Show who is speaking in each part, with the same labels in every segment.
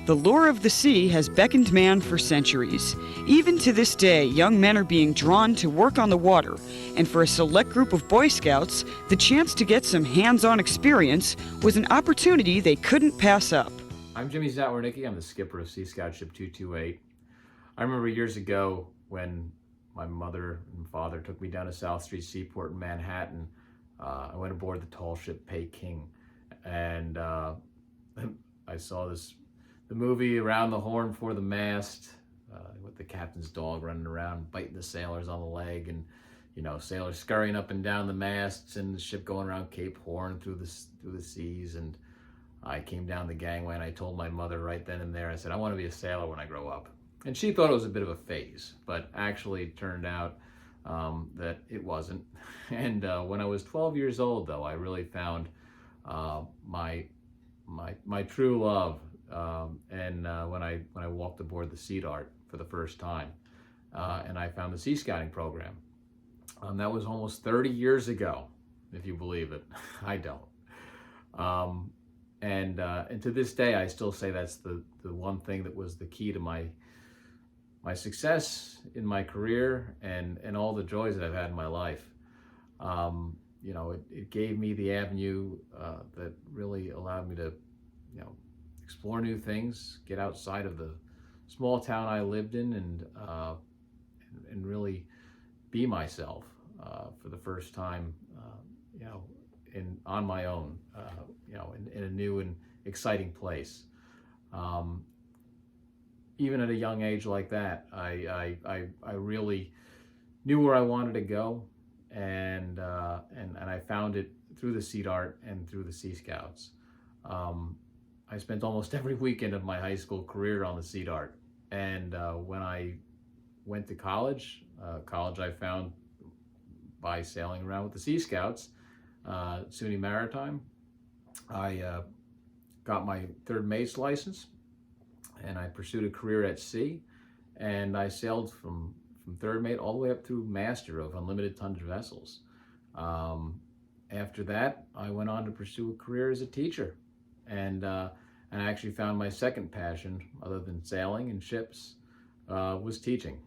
Speaker 1: The lure of the sea has beckoned man for centuries. Even to this day, young men are being drawn to work on the water, and for a select group of Boy Scouts, the chance to get some hands-on experience was an opportunity they couldn't pass up.
Speaker 2: I'm Jimmy Zatwarnicki. I'm the skipper of Sea Scout Ship 228. I remember years ago when my mother and father took me down to South Street Seaport in Manhattan. I went aboard the tall ship Peking, and I saw the movie Around the Horn for the Mast, with the captain's dog running around biting the sailors on the leg, and sailors scurrying up and down the masts, and the ship going around Cape Horn through the seas. And I came down the gangway and I told my mother right then and there, I said, I want to be a sailor when I grow up. And she thought it was a bit of a phase, but actually it turned out that it wasn't. And when I was 12 years old, though, I really found my true love. And when I walked aboard the Sea Dart for the first time, and I found the Sea Scouting program. That was almost 30 years ago, if you believe it. I don't. And to this day, I still say that's the one thing that was the key to my success in my career and all the joys that I've had in my life. It gave me the avenue that really allowed me to, explore new things, get outside of the small town I lived in, and really be myself for the first time, on my own, in a new and exciting place. Even at a young age like that, I really knew where I wanted to go, and I found it through the Sea Dart and through the Sea Scouts. I spent almost every weekend of my high school career on the Sea Dart, and when I went to college I found by sailing around with the Sea Scouts, SUNY Maritime. I got my third mate's license, and I pursued a career at sea, and I sailed from third mate all the way up through master of unlimited tonnage vessels. After that, I went on to pursue a career as a teacher, and I actually found my second passion, other than sailing and ships, was teaching,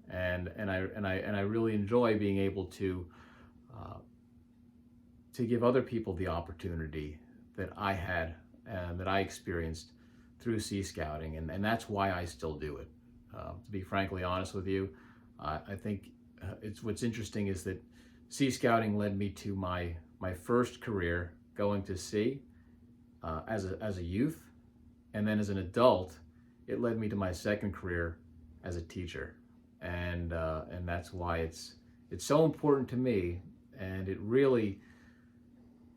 Speaker 2: and I really enjoy being able to give other people the opportunity that I had and that I experienced through Sea Scouting, and that's why I still do it. To be frankly honest with you, I think what's interesting is that Sea Scouting led me to my first career going to sea as a youth, and then as an adult, it led me to my second career as a teacher, and that's why it's so important to me, and it really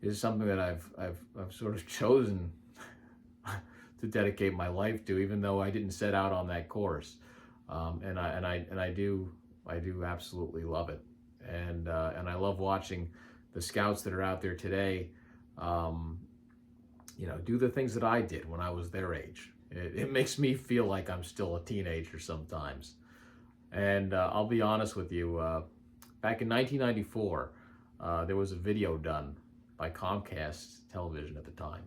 Speaker 2: is something that I've sort of chosen to dedicate my life to, even though I didn't set out on that course. And I do absolutely love it, and I love watching the scouts that are out there today, do the things that I did when I was their age. It makes me feel like I'm still a teenager sometimes. And I'll be honest with you, back in 1994, there was a video done by Comcast Television at the time,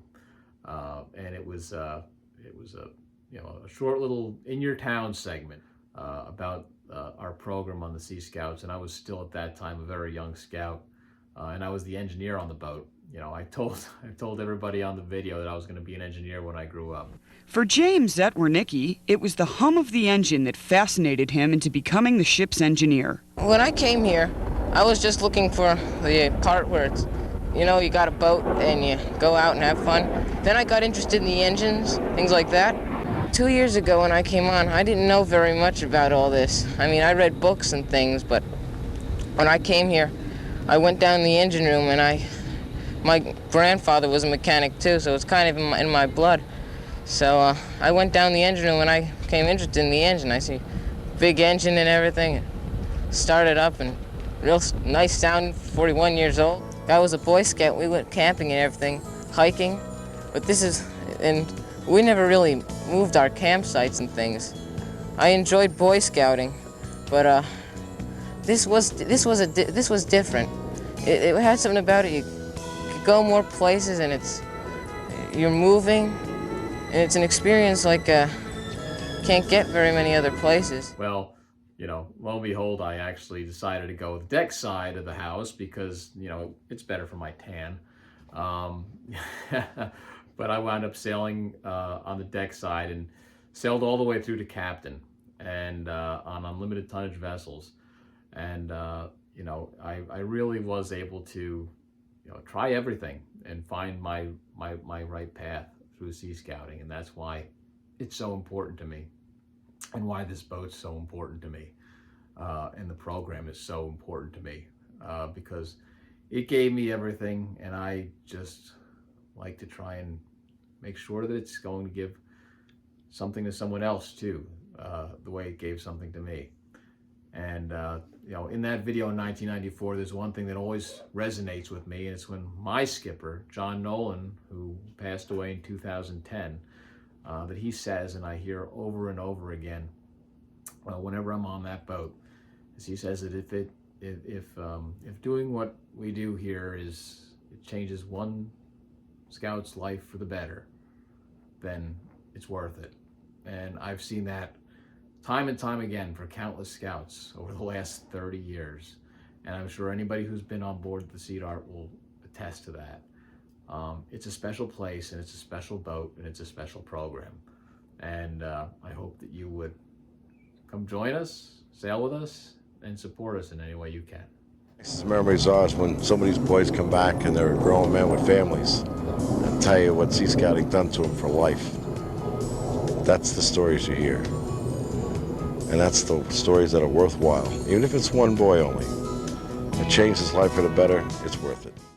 Speaker 2: and it was a short little in your town segment about our program on the Sea Scouts, and I was still at that time a very young scout, and I was the engineer on the boat. I told everybody on the video that I was going to be an engineer when I grew up.
Speaker 1: For James Zatwarnicki, it was the hum of the engine that fascinated him into becoming the ship's engineer.
Speaker 3: When I came here, I was just looking for the part where it's, you got a boat and you go out and have fun. Then I got interested in the engines, things like that. 2 years ago when I came on, I didn't know very much about all this. I mean, I read books and things, but when I came here, I went down in the engine room, and my grandfather was a mechanic too, so it's kind of in my blood. So I went down the engine room and I became interested in the engine. I see big engine and everything. Started up and real nice sound, 41 years old. I was a Boy Scout. We went camping and everything, hiking. But and we never really moved our campsites and things. I enjoyed Boy Scouting, but this was different. It had something about it. You could go more places, and you're moving. and it's an experience like can't get very many other places.
Speaker 2: Well, lo and behold, I actually decided to go with the deck side of the house because, it's better for my tan. But I wound up sailing on the deck side and sailed all the way through to captain and on unlimited tonnage vessels. And, I really was able to, try everything and find my right path through Sea Scouting. And that's why it's so important to me and why this boat's so important to me. And the program is so important to me because it gave me everything, and I just like to try and make sure that it's going to give something to someone else too, the way it gave something to me. And in that video in 1994, there's one thing that always resonates with me, and it's when my skipper, John Nolan, who passed away in 2010, that he says, and I hear over and over again, whenever I'm on that boat, is he says that if doing what we do here it changes one scout's life for the better, then it's worth it. And I've seen that time and time again for countless scouts over the last 30 years. And I'm sure anybody who's been on board the Sea Dart will attest to that. It's a special place, and it's a special boat, and it's a special program. And I hope that you would come join us, sail with us, and support us in any way you can.
Speaker 4: The memories are when some of these boys come back and they're grown men with families and tell you what Sea Scouting done to them for life. That's the stories you hear. And that's the stories that are worthwhile. Even if it's one boy only. It changed his life for the better, it's worth it.